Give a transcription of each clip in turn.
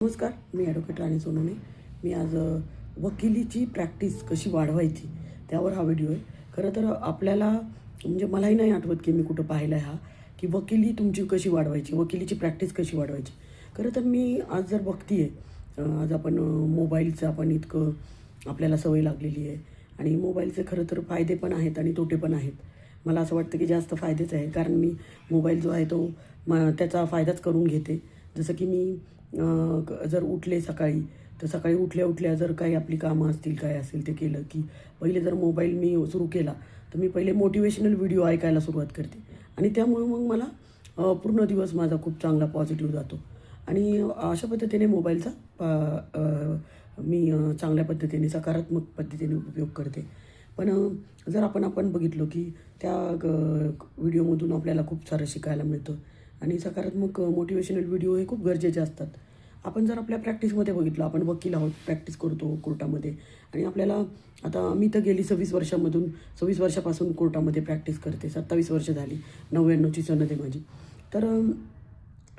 नमस्कार, मी ॲडव्होकेट राणी सोनवणे. मी आज वकिलीची प्रॅक्टिस कशी वाढवायची त्यावर हा व्हिडिओ आहे. खरं तर आपल्याला म्हणजे मलाही नाही आठवत की मी कुठं पाहिला आहे हा, की वकिली तुमची कशी वाढवायची, वकिलीची प्रॅक्टिस कशी वाढवायची. खरं तर मी आज जर बघते आहे, आज आपण मोबाईलचं आपण इतकं आपल्याला सवय लागलेली आहे आणि मोबाईलचे खरं तर फायदे पण आहेत आणि तोटे पण आहेत. मला असं वाटतं की जास्त फायदेच आहे, कारण मी मोबाईल जो आहे तो त्याचा फायदाच करून घेते. जसं की मी जर उठले सकाळी, तर सकाळी उठल्या उठल्या जर काही आपली कामं असतील, काय असेल ते केलं, की पहिले जर मोबाईल मी सुरू केला, तर मी पहिले मोटिवेशनल व्हिडिओ ऐकायला सुरुवात करते आणि त्यामुळे मग मला पूर्ण दिवस माझा खूप चांगला पॉझिटिव्ह जातो आणि अशा पद्धतीने मोबाईलचा मी चांगल्या पद्धतीने, सकारात्मक पद्धतीने उपयोग करते. पण जर आपण बघितलं, की त्या व्हिडिओमधून आपल्याला खूप सारं शिकायला मिळतं आणि सकारात्मक मोटिवेशनल व्हिडिओ हे खूप गरजेचे असतात. आपण जर आपल्या प्रॅक्टिसमध्ये बघितलं, आपण वकील आहोत, प्रॅक्टिस करतो कोर्टामध्ये आणि आपल्याला आता मी तर गेली 26 वर्षापासून कोर्टामध्ये प्रॅक्टिस करते. 27 वर्ष झाली, 99ची सनद आहे माझी. तर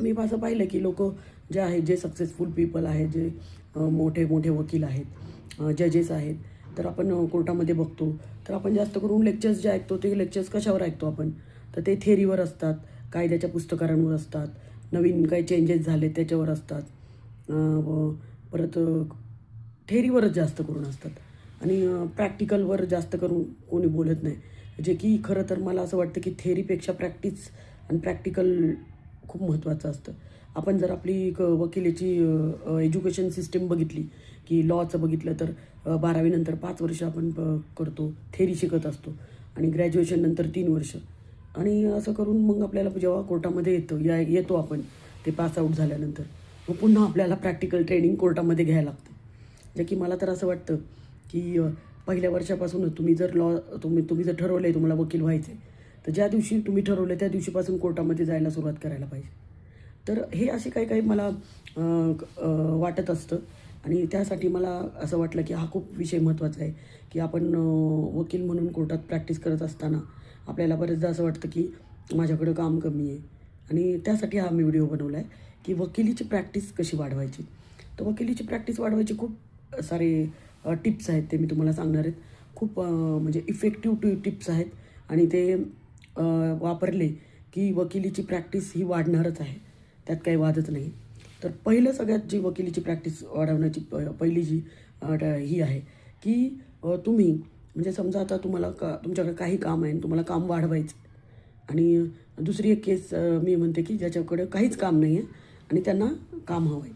मी असं पाहिलं की लोकं जे आहेत, जे सक्सेसफुल पीपल आहेत, जे मोठे मोठे वकील आहेत, जजेस आहेत, तर आपण कोर्टामध्ये बघतो, तर आपण जास्त करून लेक्चर्स जे ऐकतो ते लेक्चर्स कशावर ऐकतो आपण, तर ते थेअरीवर असतात, कायद्याच्या पुस्तकांवर असतात, नवीन काही चेंजेस झाले त्याच्यावर असतात. परत थेअरीवरच जास्त करून असतात आणि प्रॅक्टिकलवर जास्त करून कोणी बोलत नाही. जे की खरं तर मला असं वाटतं की थेअरीपेक्षा प्रॅक्टिस आणि प्रॅक्टिकल खूप महत्त्वाचं असतं. आपण जर आपली वकिलीची एज्युकेशन सिस्टीम बघितली, की लॉचं बघितलं, तर 12वी नंतर 5 वर्ष आपण करतो, थेअरी शिकत असतो आणि ग्रॅज्युएशननंतर 3 वर्ष आणि असं करून मग आपल्याला जेव्हा कोर्टामध्ये येतो आपण ते पासआउट झाल्यानंतर, मग पुन्हा आपल्याला प्रॅक्टिकल ट्रेनिंग कोर्टामध्ये घ्यायला लागतं. जे की मला तर असं वाटतं की पहिल्या वर्षापासूनच तुम्ही जर तुम्ही जर ठरवलं आहे तुम्हाला वकील व्हायचं आहे, तर ज्या दिवशी तुम्ही ठरवलं त्या दिवशीपासून कोर्टामध्ये जायला सुरुवात करायला पाहिजे. तर हे असे काही काही मला वाटत असतं आणि त्यासाठी मला असं वाटलं की हा खूप विषय महत्त्वाचा आहे, की आपण वकील म्हणून कोर्टात प्रॅक्टिस करत असताना आपल्याला बरेचदा असं वाटतं की माझ्याकडं काम कमी आहे आणि त्यासाठी हा मी व्हिडिओ बनवला आहे, की वकिलीची प्रॅक्टिस कशी वाढवायची. तर वकिलीची प्रॅक्टिस वाढवायची खूप सारे टिप्स आहेत, ते मी तुम्हाला सांगणार आहेत. खूप म्हणजे इफेक्टिव्ह टिप्स आहेत आणि ते वापरले की वकिलीची प्रॅक्टिस ही वाढणारच आहे, त्यात काही वादच नाही. तर पहिलं सगळ्यात जी वकिलीची प्रॅक्टिस वाढवण्याची पहिली जी ही आहे, की तुम्ही म्हणजे समजा आता तुम्हाला तुमच्याकडे काही काम आहे आणि तुम्हाला काम वाढवायचं आणि दुसरी एक केस मी म्हणते की ज्याच्याकडे काहीच काम नाही आहे आणि त्यांना काम हवं आहे.